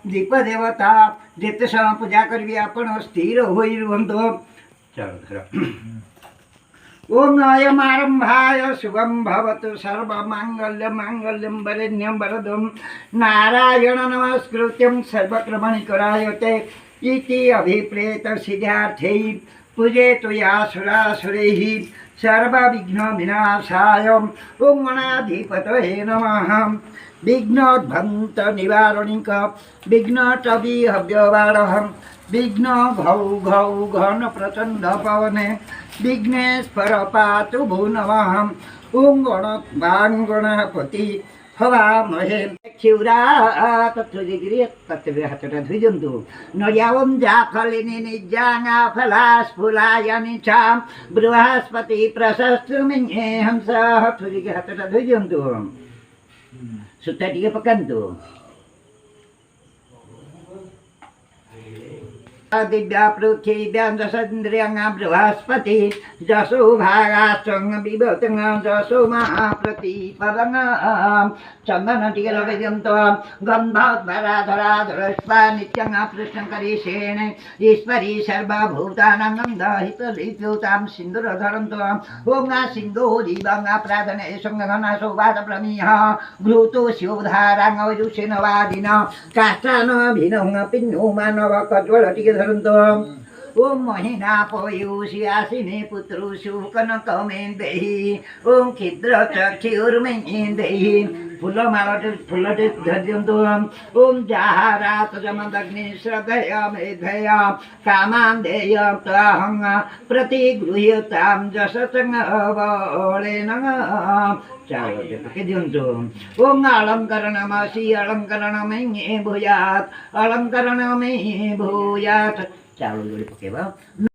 दीपदेवता जिते समय पूजा करी आपण स्थिर होई रुहंतो। ओम अयमारंभाय शुभम भवतु सर्वमांगल्य मांगल्यं वरेण्यं वरदं नारायण नमस्कृत्यं सर्वक्रमणिकरायते इति अभिप्रेत सिद्धार्थे पूजेतु यासुरासुरैः सर्वविघ्नविनाशाय ओम गणाधिपतये नमः। विघ्नोद्भन्त निवारणिक विघ्नटविहव्यवारः विघ्न घौ घौ घन प्रचंड पवने विघ्नेश्वर पातु भो नमः। ओम गणपति हवामहे क्षीरा तत्वगिरि तत्व हातटा धुई दियन्तु। नयावं जाफलिनी निजांगा फलास्फुलायनि च बृहस्पति प्रशस्तुमिन्ये हंसः थुरिके हातटा धुई दियन्तु। सुत्ता टिके पकान्तु। दिव्या पृथ्व्यां दशन्द्रियं बृहस्पति जसो भागाश्चं विभतं जसो महाप्रतिपदं चन्दन टिके लगेयन्तो। गन्धोद्भराधराधरस्वा नित्यं प्रश्नं करिषेण ईश्वरी सर्वभूतानां दहितलिप्युतां सिन्दूरधरन्तो। ओं सिन्धो दीवं प्रार्थने सङ्गघना सौवाद प्रमीह घृतो शिवधारां वजुषेण वादिन काष्ठान भिन्नं पिन्नो मानव कज्वल टिके धरन्तो। ओम महिना पयुषि आसिने पुत्रुषु कनकमेन्देहि ओम खिद्र चक्षुर्मेन्देहि फूलमालटे फूलटे धर्यन्तु। ओम जाहारात जमदग्नि श्रद्धया मेधय कामान्देय ताहं प्रतिगृह्यतां जसतंगवलेन चावते दियन्तु। ओम अलङ्करणमसि अलङ्करणमये भूयात् अलङ्करणमये भूयात् चावल जोड़ी पकेवा।